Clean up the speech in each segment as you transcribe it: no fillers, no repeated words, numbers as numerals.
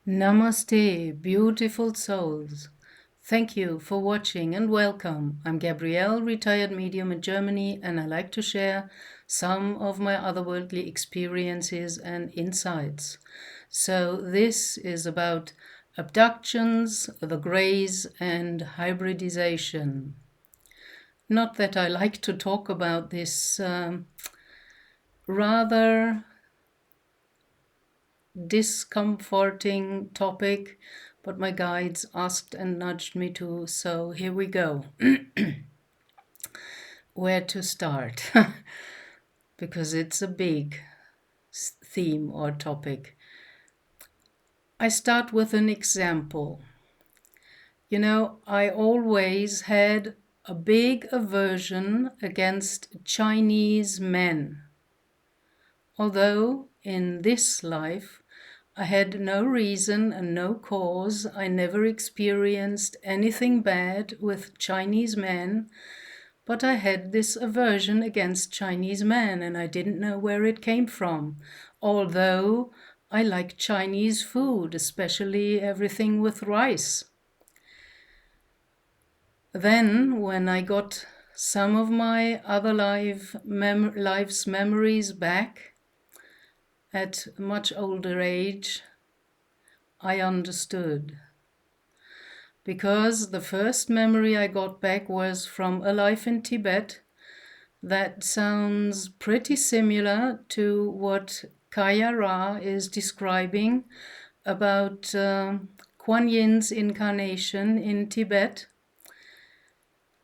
Namaste, beautiful souls. Thank you for watching and welcome. I'm Gabrielle, retired medium in Germany, and I like to share some of my otherworldly experiences and insights. So this is about abductions, the Greys, and hybridization. Not that I like to talk about this rather discomforting topic, but my guides asked and nudged me to, so here we go. Where to start? Because it's a big theme or topic. I start with an example. You know, I always had a big aversion against Chinese men. Although in this life I had no reason and no cause, I never experienced anything bad with Chinese men, but I had this aversion against Chinese men and I didn't know where it came from, although I like Chinese food, especially everything with rice. Then, when I got some of my other life's memories back, at a much older age, I understood. Because the first memory I got back was from a life in Tibet that sounds pretty similar to what Kaya Ra is describing about Kuan Yin's incarnation in Tibet.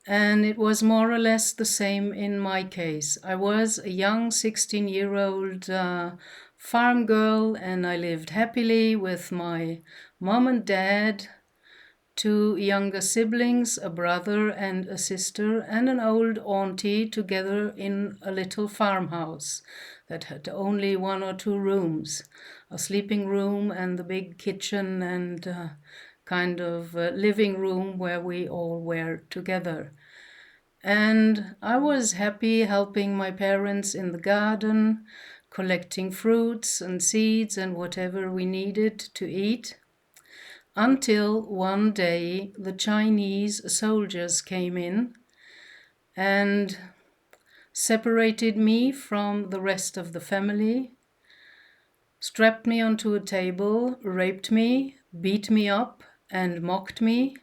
And it was more or less the same in my case. I was a young 16-year-old farm girl, and I lived happily with my mom and dad, two younger siblings, a brother and a sister, and an old auntie together in a little farmhouse that had only one or two rooms, a sleeping room and the big kitchen and kind of living room where we all were together. And I was happy helping my parents in the garden, collecting fruits and seeds and whatever we needed to eat, until one day the Chinese soldiers came in and separated me from the rest of the family, strapped me onto a table, raped me, beat me up, and mocked me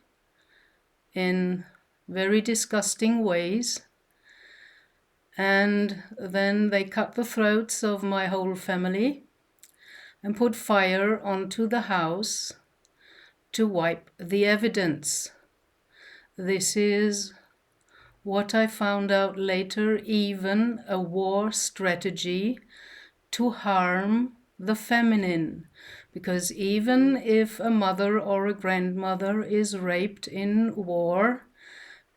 in very disgusting ways. And then they cut the throats of my whole family and put fire onto the house to wipe the evidence. This is what I found out later, even a war strategy to harm the feminine. Because even if a mother or a grandmother is raped in war,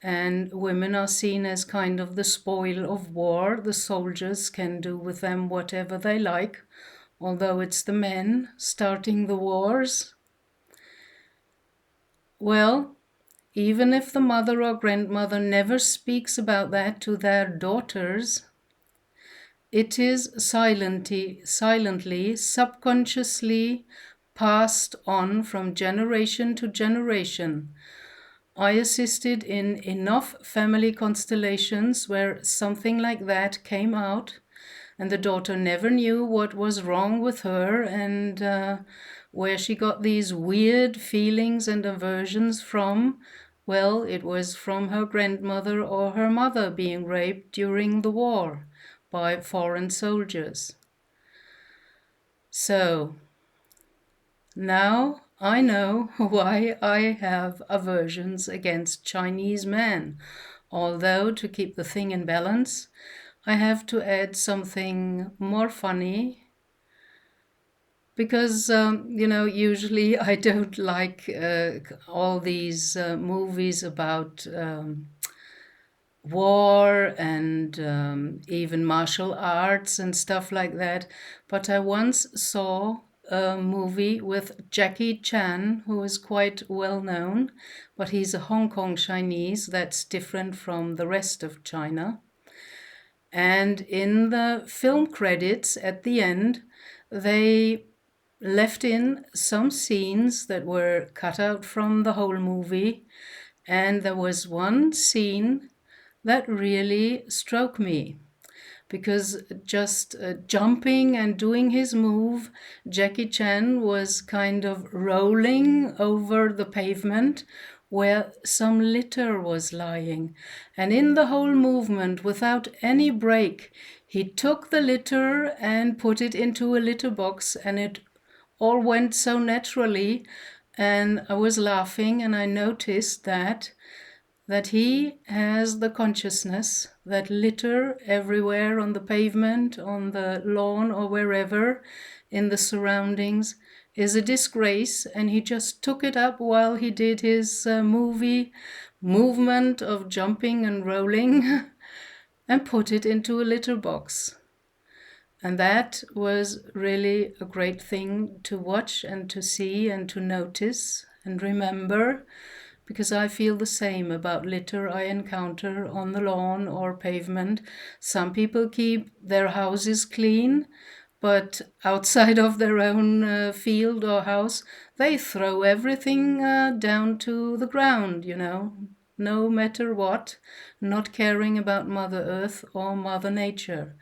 and women are seen as kind of the spoil of war, the soldiers can do with them whatever they like, although it's the men starting the wars. Well, even if the mother or grandmother never speaks about that to their daughters, it is silently, subconsciously passed on from generation to generation. I assisted in enough family constellations where something like that came out, and the daughter never knew what was wrong with her and where she got these weird feelings and aversions from. Well, it was from her grandmother or her mother being raped during the war by foreign soldiers. So, now I know why I have aversions against Chinese men, although to keep the thing in balance, I have to add something more funny because, usually I don't like all these movies about war and even martial arts and stuff like that. But I once saw a movie with Jackie Chan, who is quite well known, but he's a Hong Kong Chinese that's different from the rest of China. And in the film credits at the end, they left in some scenes that were cut out from the whole movie, and there was one scene that really struck me, because just jumping and doing his move, Jackie Chan was kind of rolling over the pavement where some litter was lying. And in the whole movement, without any break, he took the litter and put it into a litter box, and it all went so naturally. And I was laughing, and I noticed that he has the consciousness that litter everywhere on the pavement, on the lawn, or wherever in the surroundings is a disgrace, and he just took it up while he did his movement of jumping and rolling and put it into a litter box. And that was really a great thing to watch and to see and to notice and remember, because I feel the same about litter I encounter on the lawn or pavement. Some people keep their houses clean, but outside of their own field or house, they throw everything down to the ground, no matter what, not caring about Mother Earth or Mother Nature.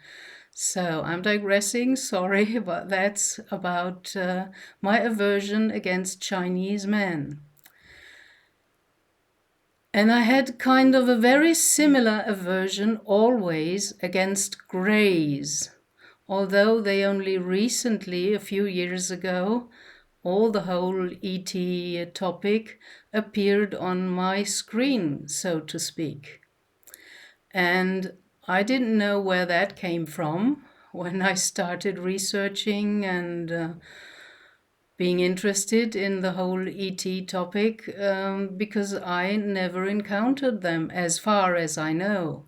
So I'm digressing, sorry, but that's about my aversion against Chinese men. And I had kind of a very similar aversion always against greys, although they only recently, a few years ago, all the whole ET topic appeared on my screen, so to speak. And I didn't know where that came from when I started researching and being interested in the whole ET topic, because I never encountered them as far as I know.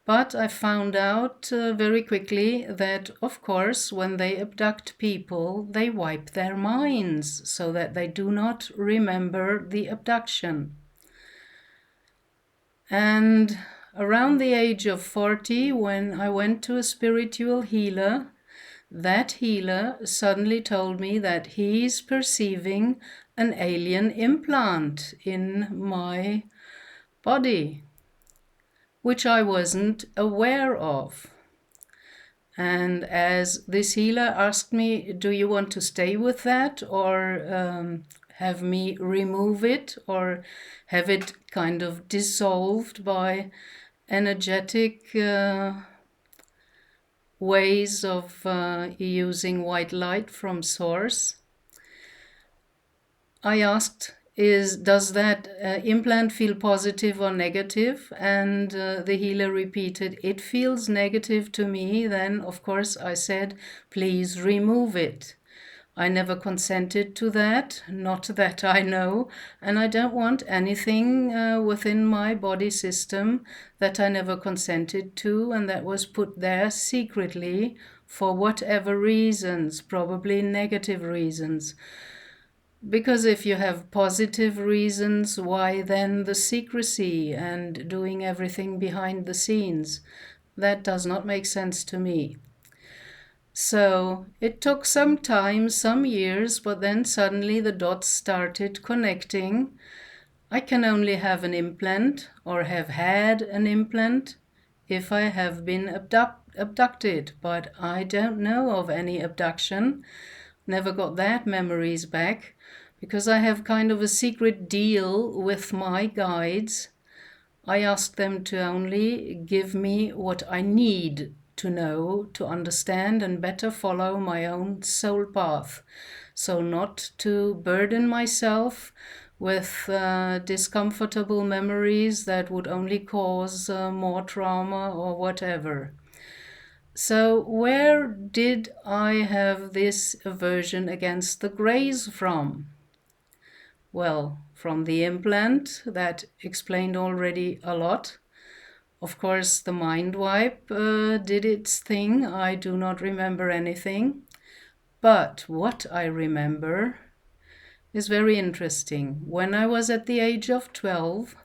But I found out very quickly that, of course, when they abduct people, they wipe their minds so that they do not remember the abduction. And around the age of 40, when I went to a spiritual healer, that healer suddenly told me that he's perceiving an alien implant in my body, which I wasn't aware of. And as this healer asked me, do you want to stay with that, or have me remove it, or have it kind of dissolved by energetic ways of using white light from source? I asked, does that implant feel positive or negative? And the healer repeated, it feels negative to me. Then, of course, I said, please remove it. I never consented to that, not that I know, and I don't want anything within my body system that I never consented to and that was put there secretly for whatever reasons, probably negative reasons. Because if you have positive reasons, why then the secrecy and doing everything behind the scenes? That does not make sense to me. So it took some time, some years, but then suddenly the dots started connecting. I can only have an implant or have had an implant if I have been abducted, but I don't know of any abduction. Never got that memories back, because I have kind of a secret deal with my guides. I ask them to only give me what I need to know, to understand and better follow my own soul path. So not to burden myself with discomfortable memories that would only cause more trauma or whatever. So where did I have this aversion against the greys from? Well, from the implant, that explained already a lot. Of course, the mind wipe did its thing. I do not remember anything. But what I remember is very interesting. When I was at the age of 12,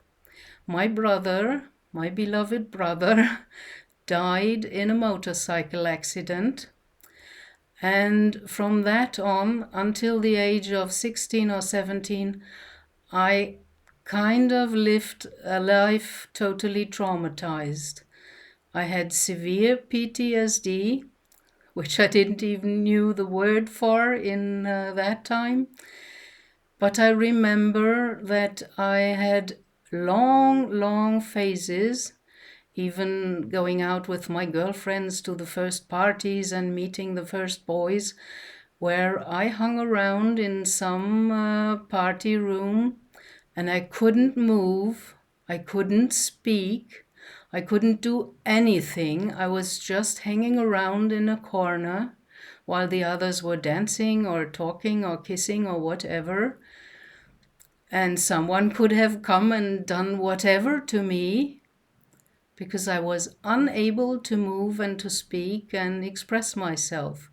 my brother, my beloved brother, died in a motorcycle accident. And from that on, until the age of 16 or 17, I kind of lived a life totally traumatized. I had severe PTSD, which I didn't even knew the word for in that time. But I remember that I had long phases, even going out with my girlfriends to the first parties and meeting the first boys, where I hung around in some party room and I couldn't move, I couldn't speak, I couldn't do anything. I was just hanging around in a corner while the others were dancing or talking or kissing or whatever. And someone could have come and done whatever to me because I was unable to move and to speak and express myself.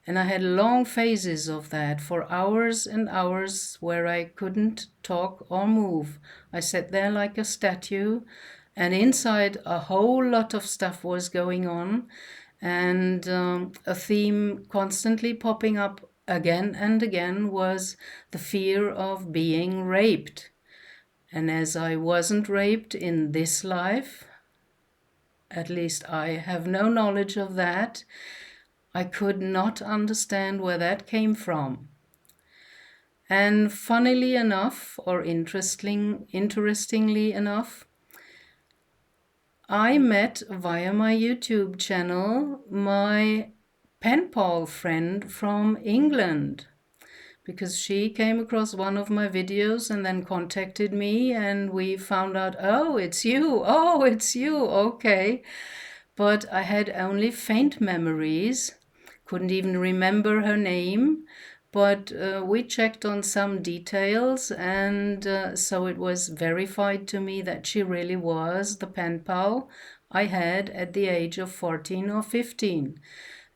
And I had long phases of that for hours and hours where I couldn't talk or move. I sat there like a statue, and inside a whole lot of stuff was going on, and a theme constantly popping up again and again was the fear of being raped. And as I wasn't raped in this life, at least I have no knowledge of that, I could not understand where that came from. And funnily enough, or interestingly enough, I met via my YouTube channel my pen pal friend from England, because she came across one of my videos and then contacted me, and we found out, oh, it's you, okay. But I had only faint memories, couldn't even remember her name, but we checked on some details, and so it was verified to me that she really was the pen pal I had at the age of 14 or 15.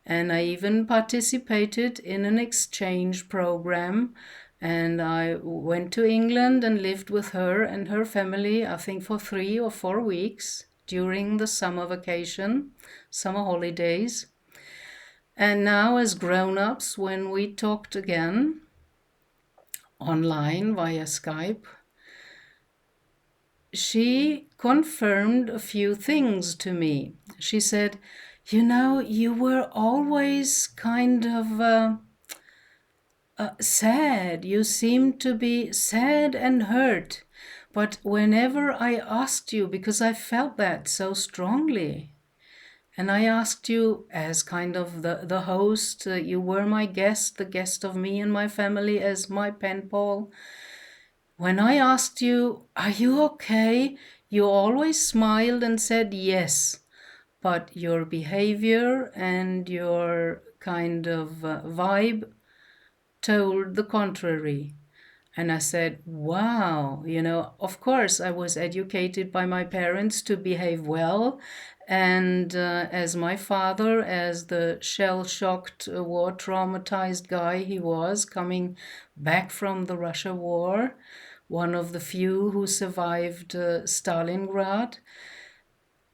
And I even participated in an exchange program, and I went to England and lived with her and her family, I think for 3 or 4 weeks during the summer vacation, summer holidays. And now as grown-ups, when we talked again online via Skype, she confirmed a few things to me. She said, you know, you were always kind of sad. You seemed to be sad and hurt. But whenever I asked you, because I felt that so strongly, and I asked you as kind of the host, you were my guest, the guest of me and my family as my pen pal. When I asked you, are you okay? You always smiled and said yes, but your behavior and your kind of vibe told the contrary. And I said, wow, you know, of course I was educated by my parents to behave well. And as my father, as the shell-shocked, war traumatized guy he was, coming back from the Russia war, one of the few who survived Stalingrad,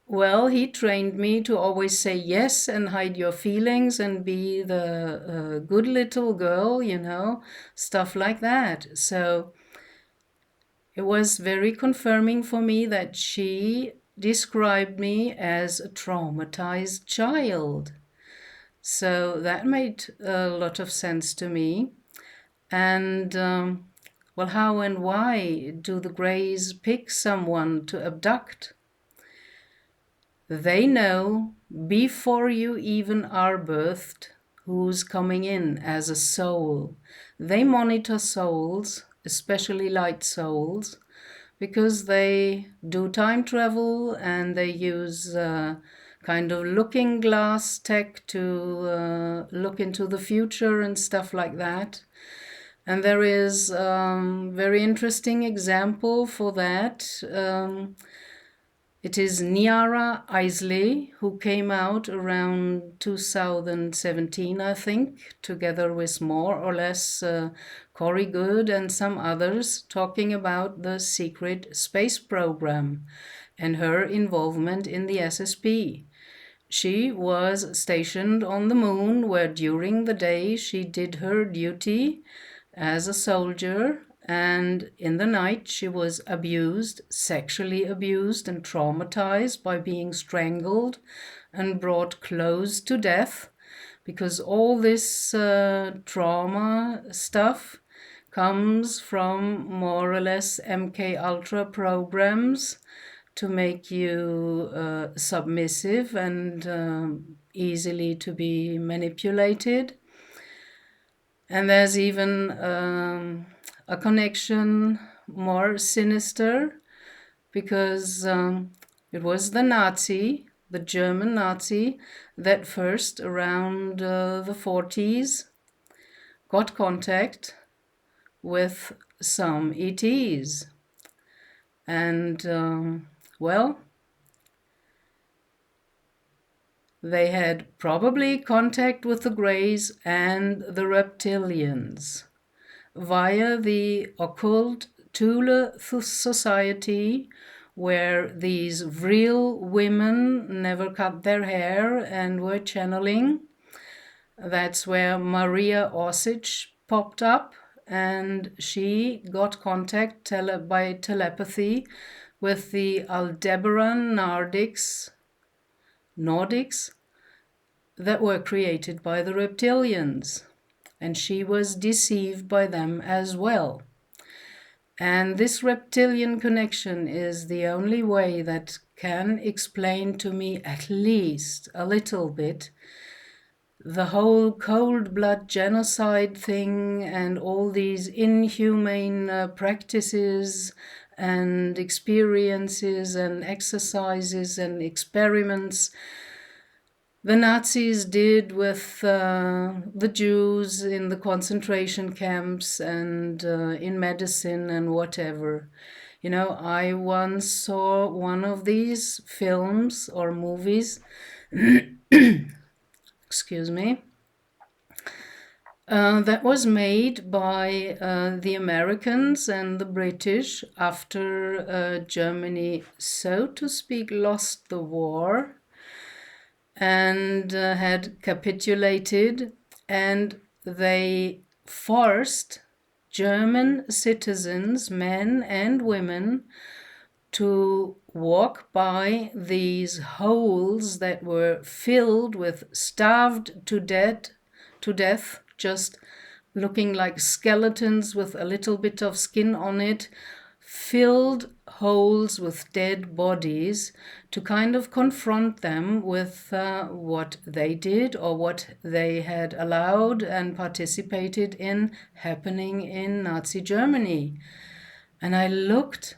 well, he trained me to always say yes and hide your feelings and be the good little girl, you know, stuff like that. So it was very confirming for me that she described me as a traumatized child. So that made a lot of sense to me. And well, how and why do the Greys pick someone to abduct? They know before you even are birthed who's coming in as a soul. They monitor souls, especially light souls, because they do time travel and they use kind of looking glass tech to look into the future and stuff like that. And there is a very interesting example for that. It is Niara Isley, who came out around 2017, I think, together with more or less Corey Good and some others, talking about the secret space program and her involvement in the SSP. she was stationed on the moon, where during the day she did her duty as a soldier, and in the night she was abused, sexually abused and traumatized by being strangled and brought close to death, because all this trauma stuff comes from more or less MK Ultra programs to make you submissive and easily to be manipulated. And there's even a connection more sinister, because it was the German Nazi, that first around the 40s got contact with some ETs. And, well, they had probably contact with the Greys and the reptilians via the occult Thule Society, where these real women never cut their hair and were channeling. That's where Maria Osich popped up, and she got contact by telepathy with the Aldebaran Nordics that were created by the reptilians, and she was deceived by them as well. And this reptilian connection is the only way that can explain to me at least a little bit the whole cold blood genocide thing and all these inhumane practices and experiences and exercises and experiments the Nazis did with the Jews in the concentration camps and in medicine and whatever. You know, I once saw one of these films or movies, excuse me, that was made by the Americans and the British after Germany, so to speak, lost the war and had capitulated, and they forced German citizens, men and women, to walk by these holes that were filled with starved to death, just looking like skeletons with a little bit of skin on it, filled holes with dead bodies, to kind of confront them with what they did or what they had allowed and participated in happening in Nazi Germany. And I looked,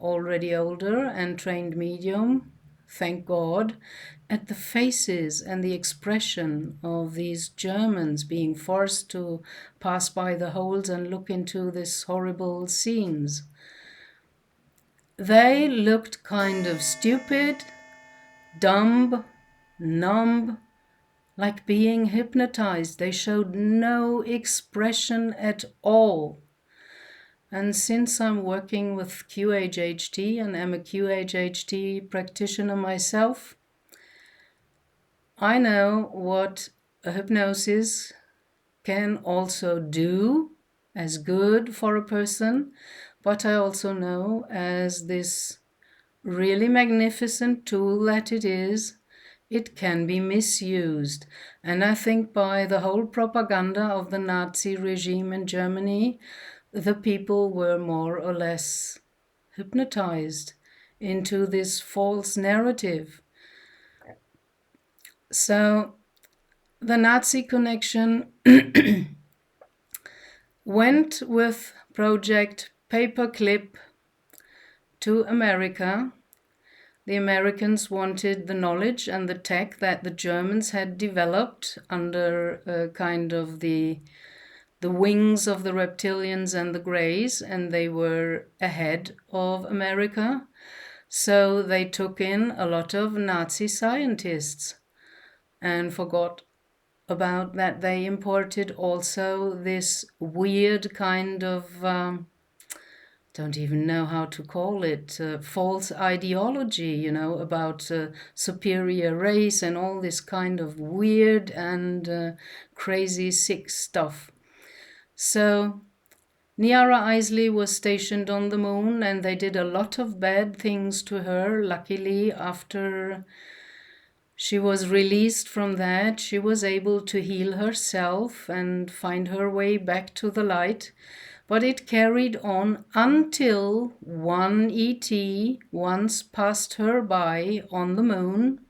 already older and trained medium, thank God, at the faces and the expression of these Germans being forced to pass by the holes and look into these horrible scenes. They looked kind of stupid, dumb, numb, like being hypnotized. They showed no expression at all. And since I'm working with QHHT and I'm a QHHT practitioner myself, I know what a hypnosis can also do as good for a person, but I also know as this really magnificent tool that it can be misused. And I think by the whole propaganda of the Nazi regime in Germany, the people were more or less hypnotized into this false narrative. So the Nazi connection went with Project Paperclip to America. The Americans wanted the knowledge and the tech that the Germans had developed under kind of the wings of the reptilians and the Greys, and they were ahead of America. So they took in a lot of Nazi scientists and forgot about that they imported also this weird kind of don't even know how to call it, false ideology, about superior race and all this kind of weird and crazy sick stuff. So Niara Isley was stationed on the moon, and they did a lot of bad things to her. Luckily, after she was released from that, she was able to heal herself and find her way back to the light. But it carried on until one ET once passed her by on the moon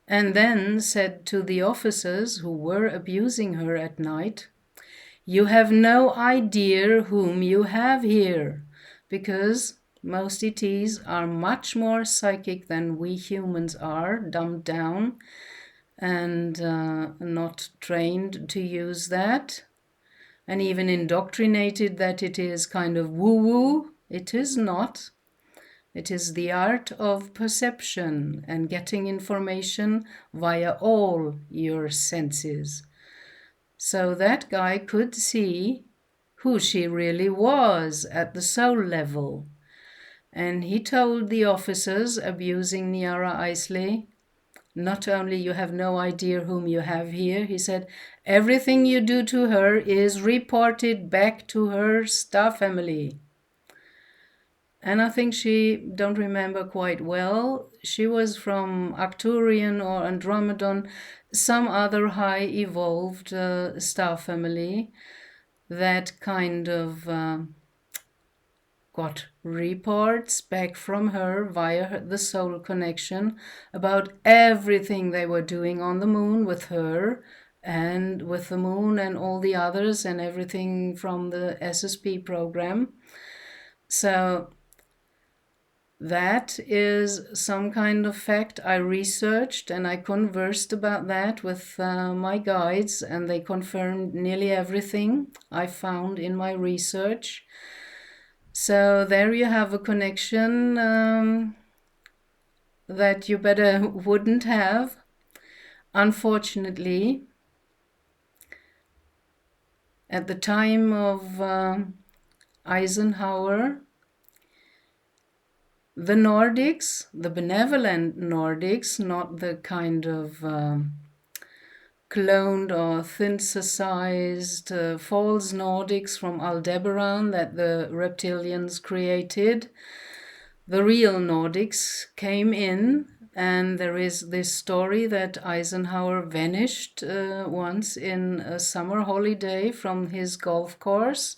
and then said to the officers who were abusing her at night, "You have no idea whom you have here," because most ETs are much more psychic than we humans are, dumbed down and not trained to use that, and even indoctrinated that it is kind of woo-woo. It is not. It is the art of perception and getting information via all your senses. So that guy could see who she really was at the soul level. And he told the officers abusing Niara Isley, not only you have no idea whom you have here, he said, everything you do to her is reported back to her star family. And I think she, don't remember quite well, she was from Arcturian or Andromedon, some other high evolved star family that kind of got reports back from her via the soul connection about everything they were doing on the moon with her and with the moon and all the others and everything from the SSP program. So that is some kind of fact I researched, and I conversed about that with my guides, and they confirmed nearly everything I found in my research. So there you have a connection that you better wouldn't have. Unfortunately, at the time of Eisenhower, the Nordics, the benevolent Nordics, not the kind of cloned or synthesized false Nordics from Aldebaran that the reptilians created, the real Nordics came in, and there is this story that Eisenhower vanished once in a summer holiday from his golf course.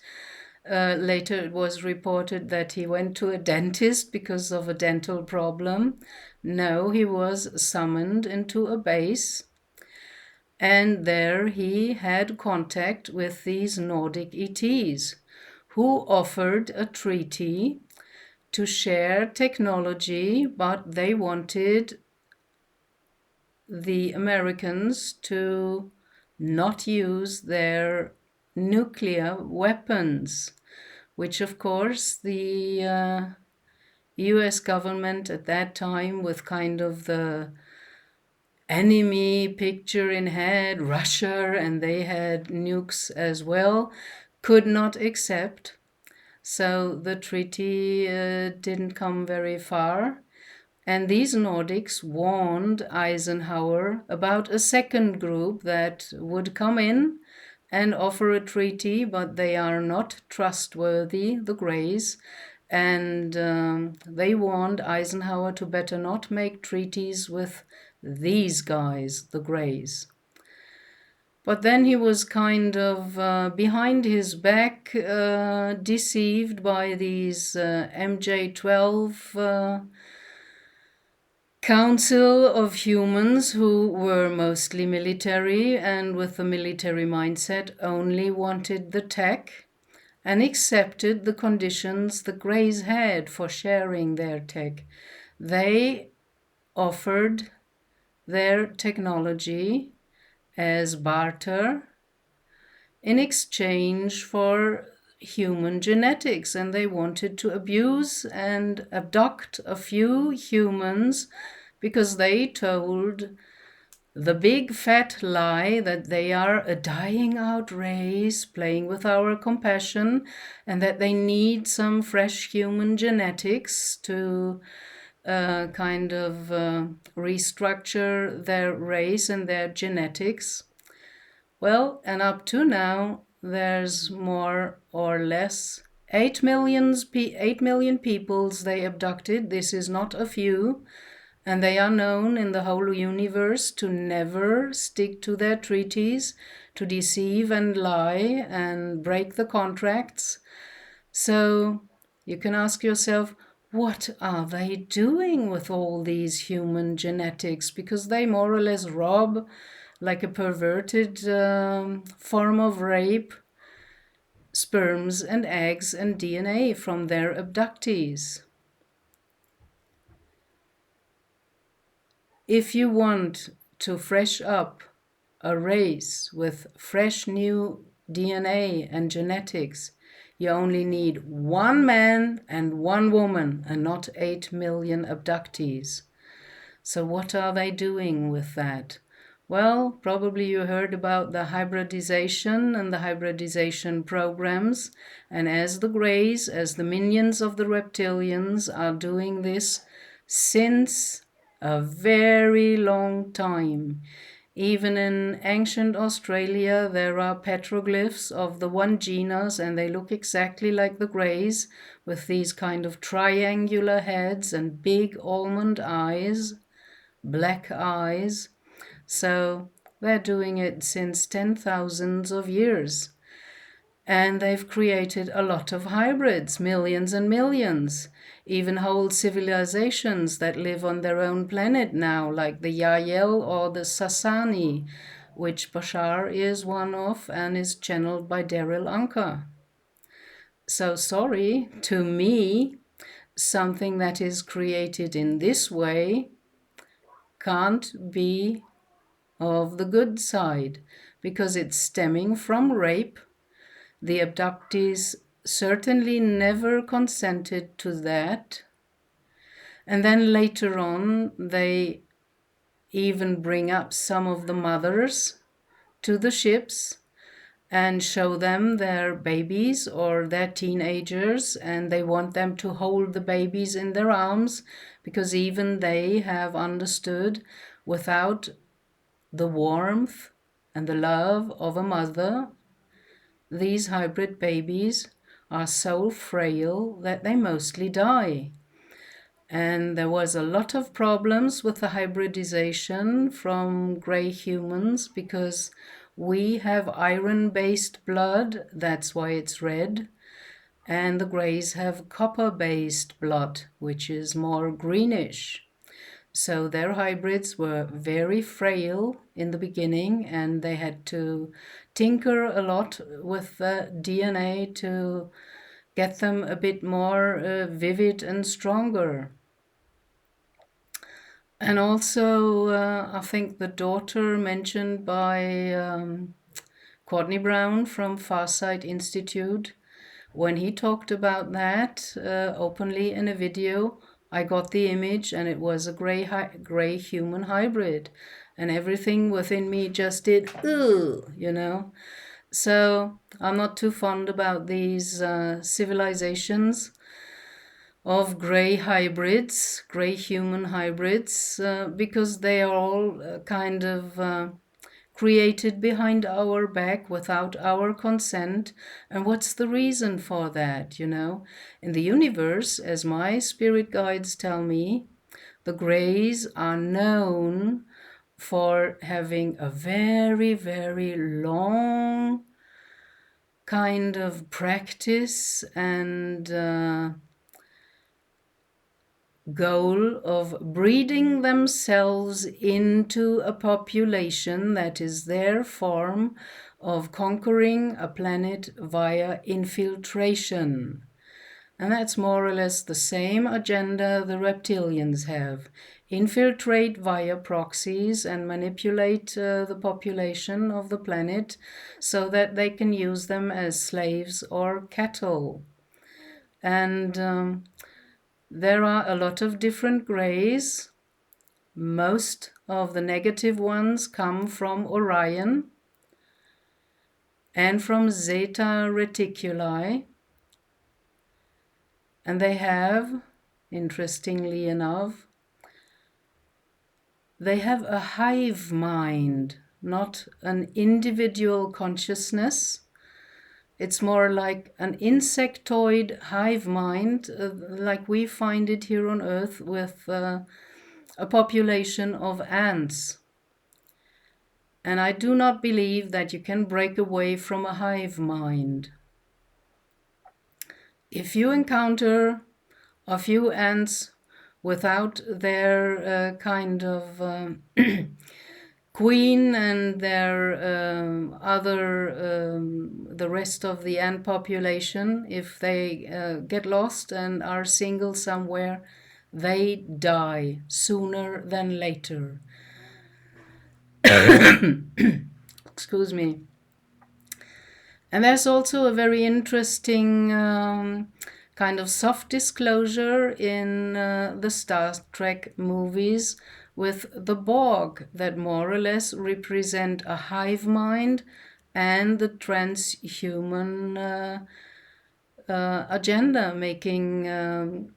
Later it was reported that he went to a dentist because of a dental problem. No, he was summoned into a base, and there he had contact with these Nordic ETs who offered a treaty to share technology, but they wanted the Americans to not use their nuclear weapons, which of course the US government at that time, with kind of the enemy picture in head, Russia, and they had nukes as well, could not accept. So the treaty didn't come very far. And these Nordics warned Eisenhower about a second group that would come in and offer a treaty, but they are not trustworthy, the Greys. And they warned Eisenhower to better not make treaties with these guys, the Greys. But then he was kind of behind his back, deceived by these MJ-12 Council of Humans who were mostly military and with the military mindset only wanted the tech and accepted the conditions the Greys had for sharing their tech. They offered their technology as barter in exchange for human genetics, and they wanted to abuse and abduct a few humans because they told the big fat lie that they are a dying out race playing with our compassion and that they need some fresh human genetics to restructure their race and their genetics. Well, and up to now, there's more or less 8 million peoples they abducted. This is not a few. And they are known in the whole universe to never stick to their treaties, to deceive and lie and break the contracts. So you can ask yourself, what are they doing with all these human genetics? Because they more or less rob, like a perverted form of rape, sperms and eggs and DNA from their abductees. If you want to fresh up a race with fresh new DNA and genetics, you only need one man and one woman and not 8 million abductees. So what are they doing with that? Well, probably you heard about the hybridization and the hybridization programs. And as the Greys, as the minions of the reptilians, are doing this since a very long time. Even in ancient Australia, there are petroglyphs of the one genus, and they look exactly like the Greys, with these kind of triangular heads and big almond eyes, black eyes. So they're doing it since 10,000s of years. And they've created a lot of hybrids, millions and millions, even whole civilizations that live on their own planet now, like the Yael or the Sasani, which Bashar is one of and is channeled by Daryl Anka. So sorry, to me, something that is created in this way can't be of the good side, because it's stemming from rape. The abductees certainly never consented to that. And then later on, they even bring up some of the mothers to the ships and show them their babies or their teenagers, and they want them to hold the babies in their arms, because even they have understood without the warmth and the love of a mother, these hybrid babies are so frail that they mostly die. And there was a lot of problems with the hybridization from gray humans, because we have iron-based blood, that's why it's red, and the grays have copper-based blood, which is more greenish. So their hybrids were very frail in the beginning, and they had to tinker a lot with the DNA to get them a bit more vivid and stronger. And also, I think the daughter mentioned by Courtney Brown from Farsight Institute, when he talked about that openly in a video, I got the image and it was a gray human hybrid, and everything within me just did, ugh, you know. So I'm not too fond about these civilizations of gray hybrids, gray human hybrids, because they are all created behind our back without our consent. And what's the reason for that, you know? In the universe, as my spirit guides tell me, the Greys are known for having a very, very long kind of practice and goal of breeding themselves into a population that is their form of conquering a planet via infiltration. And that's more or less the same agenda the reptilians have. Infiltrate via proxies and manipulate the population of the planet so that they can use them as slaves or cattle. And there are a lot of different grays. Most of the negative ones come from Orion and from Zeta Reticuli. And they have, interestingly enough, they have a hive mind, not an individual consciousness. It's more like an insectoid hive mind, like we find it here on Earth with a population of ants. And I do not believe that you can break away from a hive mind. If you encounter a few ants without their kind of queen and their the rest of the ant population, if they get lost and are single somewhere, they die sooner than later. Excuse me. And there's also a very interesting kind of soft disclosure in the Star Trek movies with the Borg that more or less represent a hive mind and the transhuman agenda, making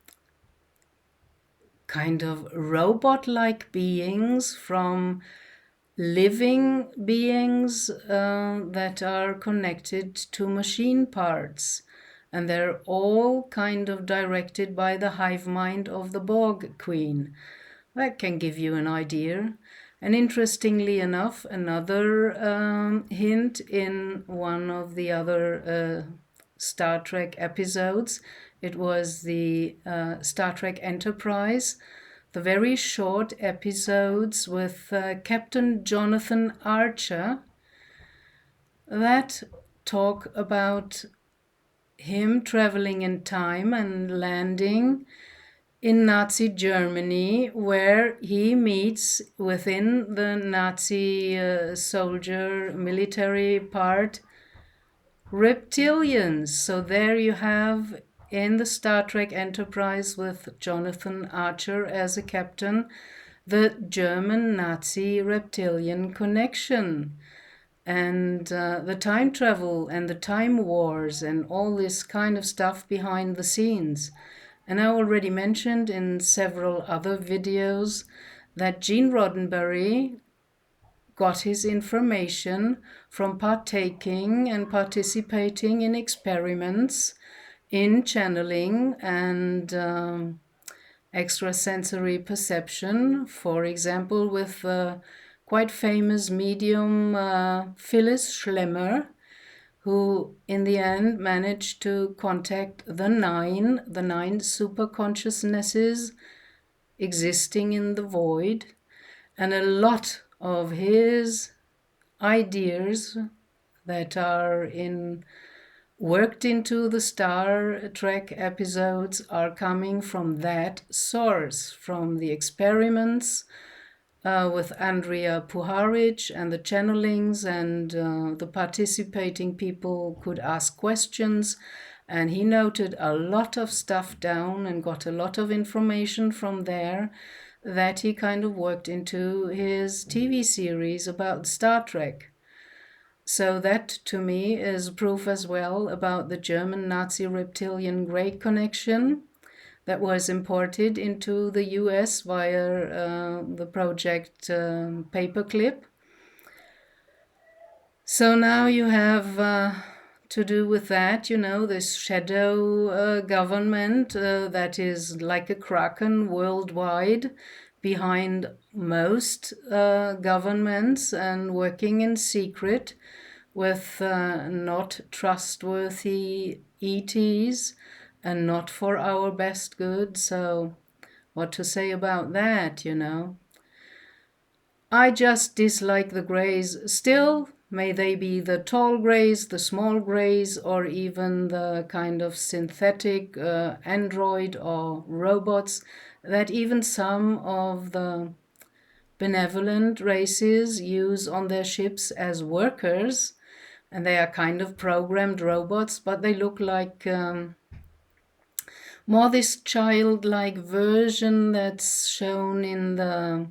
kind of robot-like beings from living beings that are connected to machine parts. And they're all kind of directed by the hive mind of the Borg Queen. That can give you an idea. And interestingly enough, another hint in one of the other Star Trek episodes, it was the Star Trek Enterprise, the very short episodes with Captain Jonathan Archer that talk about him traveling in time and landing in Nazi Germany, where he meets within the Nazi soldier military part reptilians. So there you have in the Star Trek Enterprise with Jonathan Archer as a captain, the German-Nazi reptilian connection. And the time travel and the time wars and all this kind of stuff behind the scenes. And I already mentioned in several other videos that Gene Roddenberry got his information from partaking and participating in experiments in channeling and extrasensory perception, for example, with quite famous medium Phyllis Schlemmer, who in the end managed to contact the nine super consciousnesses existing in the void, and a lot of his ideas that are worked into the Star Trek episodes are coming from that source, from the experiments with Andrija Puharic and the channelings, and the participating people could ask questions, and he noted a lot of stuff down and got a lot of information from there that he kind of worked into his TV series about Star Trek. So that, to me, is proof as well about the German-Nazi reptilian-Gray connection that was imported into the US via the project Paperclip. So now you have to do with that, this shadow government that is like a kraken worldwide behind most governments and working in secret with not trustworthy ETs and not for our best good. So what to say about that, I just dislike the Greys. Still, may they be the tall Greys, the small Greys, or even the kind of synthetic android or robots that even some of the benevolent races use on their ships as workers. And they are kind of programmed robots, but they look like more this childlike version that's shown in the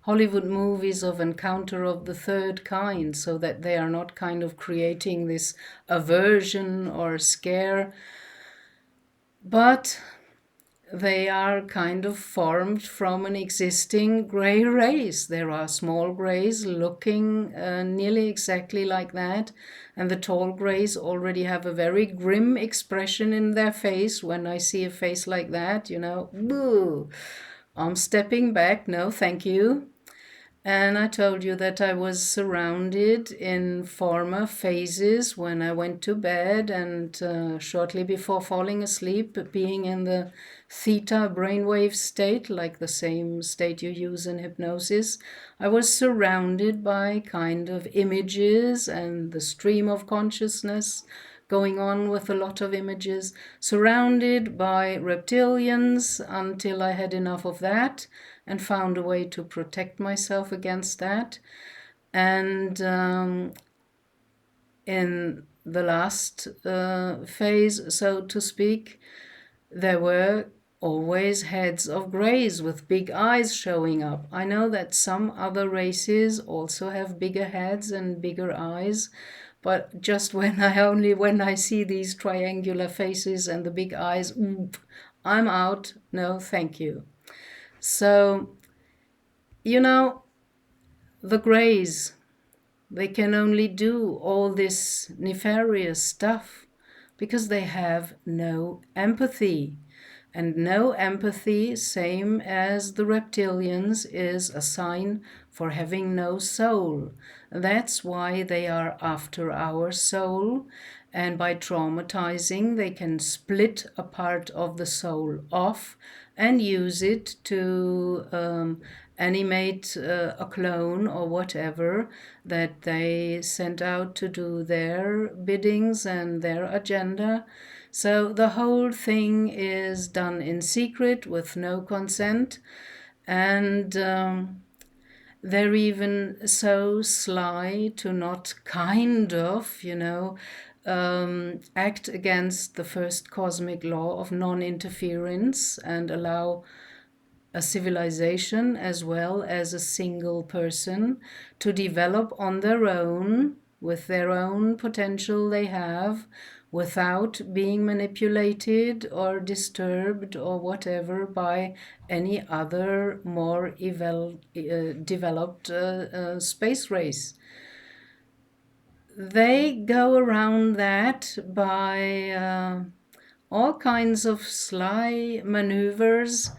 Hollywood movies of encounter of the third kind, so that they are not kind of creating this aversion or scare, but they are kind of formed from an existing gray race. There are small grays looking nearly exactly like that, and the tall grays already have a very grim expression in their face. When I see a face like that, boo, I'm stepping back, no thank you. And I told you that I was surrounded in former phases when I went to bed and shortly before falling asleep, being in the theta brainwave state, like the same state you use in hypnosis. I was surrounded by kind of images and the stream of consciousness going on with a lot of images, surrounded by reptilians until I had enough of that and found a way to protect myself against that. And in the last phase, so to speak, there were always heads of grays with big eyes showing up. I know that some other races also have bigger heads and bigger eyes, but just when I see these triangular faces and the big eyes, I'm out. No, thank you. So, the grays, they can only do all this nefarious stuff because they have no empathy. And no empathy, same as the reptilians, is a sign for having no soul. That's why they are after our soul. And by traumatizing, they can split a part of the soul off and use it to animate a clone or whatever that they sent out to do their biddings and their agenda. So the whole thing is done in secret with no consent, and they're even so sly to not kind of, act against the first cosmic law of non-interference and allow a civilization as well as a single person to develop on their own with their own potential they have without being manipulated or disturbed or whatever by any other more developed space race. They go around that by all kinds of sly maneuvers,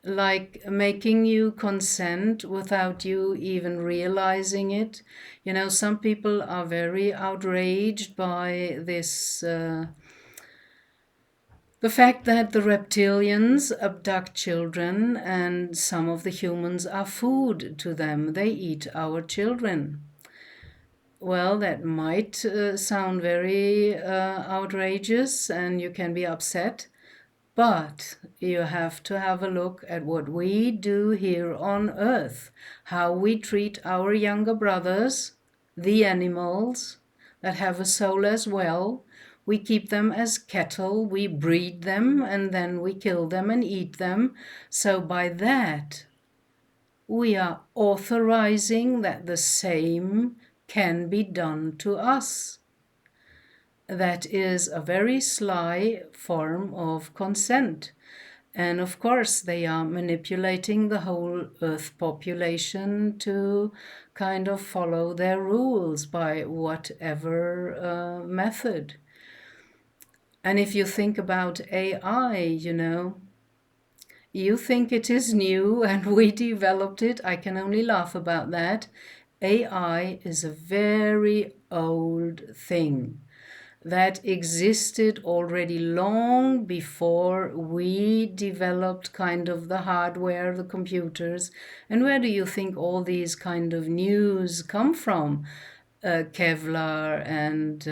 like making you consent without you even realizing it. Some people are very outraged by this, the fact that the reptilians abduct children and some of the humans are food to them. They eat our children. Well, that might sound very outrageous and you can be upset. But you have to have a look at what we do here on Earth, how we treat our younger brothers, the animals that have a soul as well. We keep them as cattle, we breed them, and then we kill them and eat them. So by that, we are authorizing that the same can be done to us. That is a very sly form of consent. And of course, they are manipulating the whole Earth population to kind of follow their rules by whatever method. And if you think about AI, you think it is new and we developed it. I can only laugh about that. AI is a very old thing that existed already long before we developed kind of the hardware, the computers. And where do you think all these kind of news come from? Kevlar and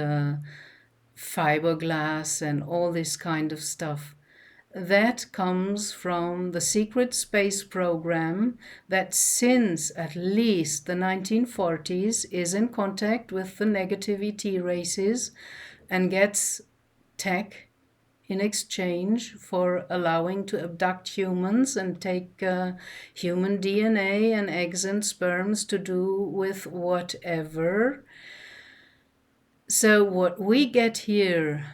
fiberglass and all this kind of stuff. That comes from the secret space program that since at least the 1940s is in contact with the negativity races and gets tech in exchange for allowing to abduct humans and take human DNA and eggs and sperms to do with whatever. So what we get here,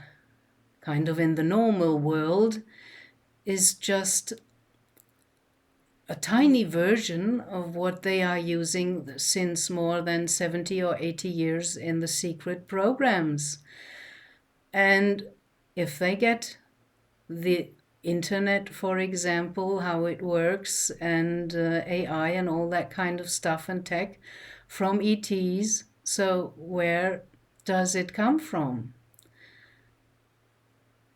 kind of in the normal world, is just a tiny version of what they are using since more than 70 or 80 years in the secret programs. And if they get the internet, for example, how it works, and AI and all that kind of stuff and tech from ETs, so where does it come from?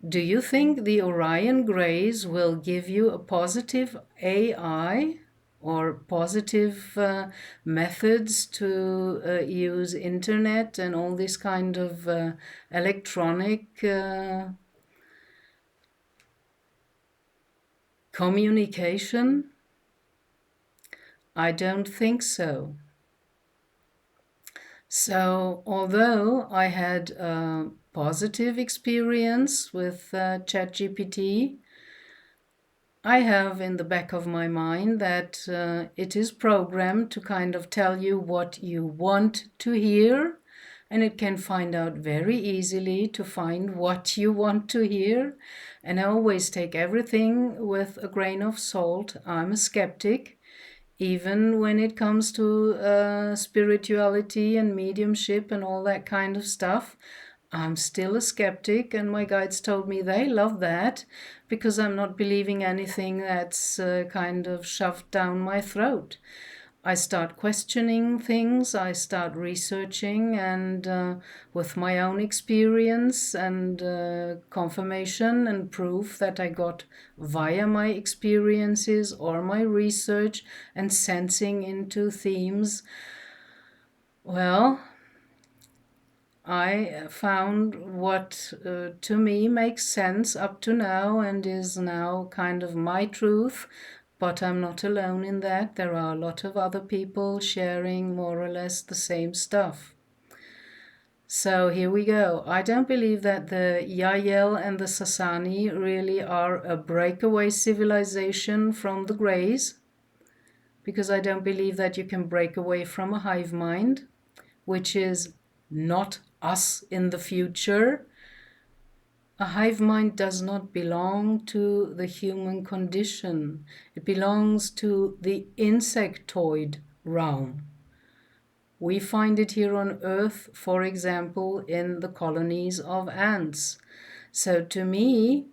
Do you think the Orion Grays will give you a positive AI or positive methods to use internet and all this kind of electronic communication? I don't think so. So, although I had a positive experience with ChatGPT, I have in the back of my mind that it is programmed to kind of tell you what you want to hear, and it can find out very easily to find what you want to hear. And I always take everything with a grain of salt. I'm a skeptic. Even when it comes to spirituality and mediumship and all that kind of stuff, I'm still a skeptic, and my guides told me they love that because I'm not believing anything that's kind of shoved down my throat. I start questioning things, I start researching, and with my own experience and confirmation and proof that I got via my experiences or my research and sensing into themes, well, I found what to me makes sense up to now and is now kind of my truth. But I'm not alone in that. There are a lot of other people sharing more or less the same stuff. So here we go. I don't believe that the Yael and the Sasani really are a breakaway civilization from the Greys, because I don't believe that you can break away from a hive mind, which is not us in the future. A hive mind does not belong to the human condition. It belongs to the insectoid realm. We find it here on Earth, for example, in the colonies of ants. So to me,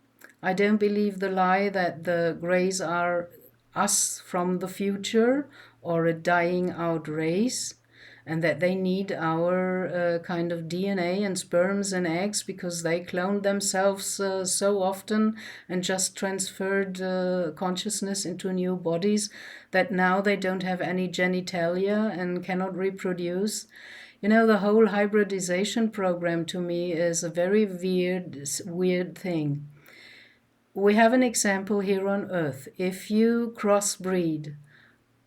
I don't believe the lie that the Greys are us from the future or a dying out race, and that they need our kind of DNA and sperms and eggs because they cloned themselves so often and just transferred consciousness into new bodies that now they don't have any genitalia and cannot reproduce. You know, the whole hybridization program to me is a very weird thing. We have an example here on Earth. If you crossbreed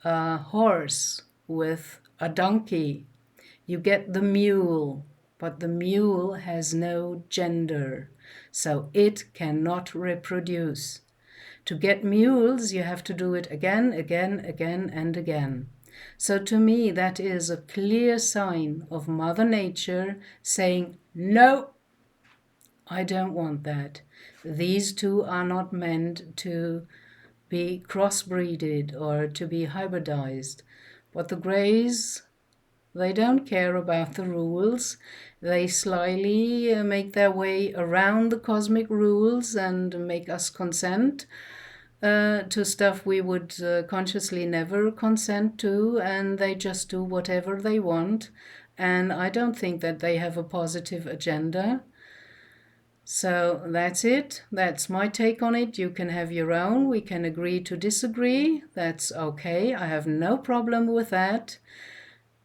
a horse with a donkey, you get the mule, but the mule has no gender, so it cannot reproduce. To get mules, you have to do it again, and again. So to me, that is a clear sign of Mother Nature saying, no, I don't want that. These two are not meant to be crossbreeded or to be hybridized. But the Greys, they don't care about the rules. They slyly make their way around the cosmic rules and make us consent to stuff we would consciously never consent to, and they just do whatever they want. And I don't think that they have a positive agenda. So that's it. That's my take on it. You can have your own. We can agree to disagree. That's okay. I have no problem with that.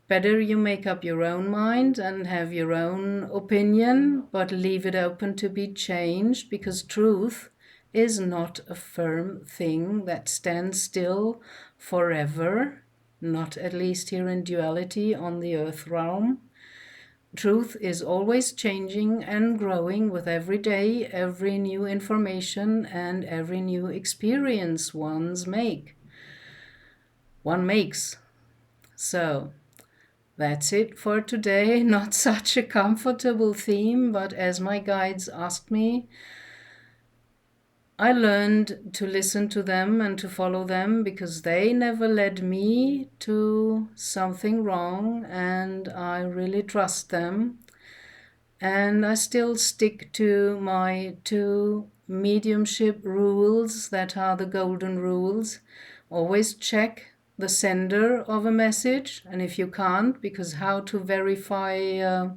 Better you make up your own mind and have your own opinion, but leave it open to be changed, because truth is not a firm thing that stands still forever, not at least here in duality on the earth realm. truth is always changing and growing with every day, every new information, and every new experience one makes. So that's it for today. Not such a comfortable theme, but as my guides asked me, I learned to listen to them and to follow them because they never led me to something wrong, and I really trust them. And I still stick to my 2 mediumship rules that are the golden rules. Always check the sender of a message, and if you can't, because how to verify a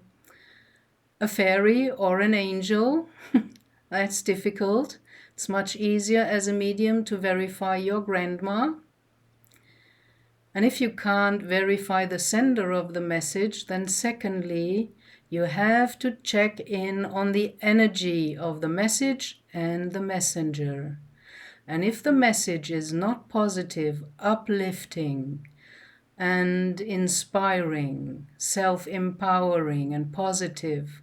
fairy or an angel, that's difficult. It's much easier as a medium to verify your grandma. And if you can't verify the sender of the message, then secondly, you have to check in on the energy of the message and the messenger. And if the message is not positive, uplifting, and inspiring, self-empowering and positive,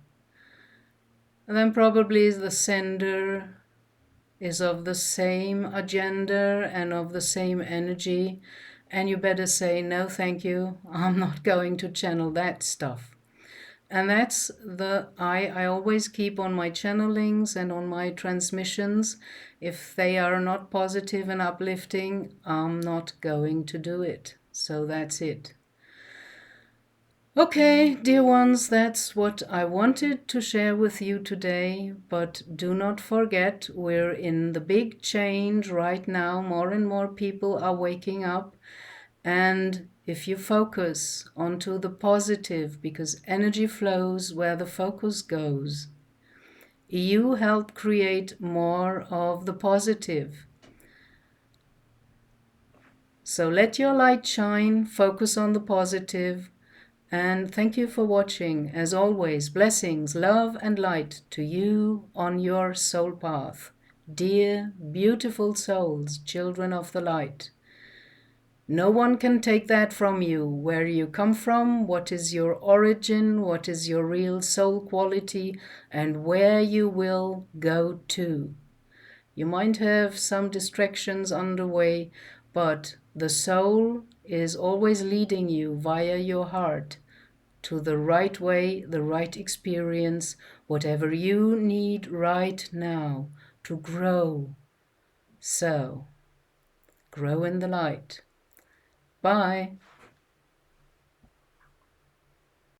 then probably the sender is of the same agenda and of the same energy, and you better say, no, thank you, I'm not going to channel that stuff. And that's the I always keep on my channelings and on my transmissions. If they are not positive and uplifting, I'm not going to do it. So that's it. Okay, dear ones, that's what I wanted to share with you today, but do not forget we're in the big change right now. More and more people are waking up, and if you focus onto the positive, because energy flows where the focus goes, you help create more of the positive. So let your light shine, focus on the positive. And thank you for watching. As always, blessings, love and light to you on your soul path. Dear, beautiful souls, children of the light. No one can take that from you, where you come from, what is your origin, what is your real soul quality, and where you will go to. You might have some distractions underway, but the soul is always leading you via your heart to the right way, the right experience, whatever you need right now to grow. So, grow in the light. Bye.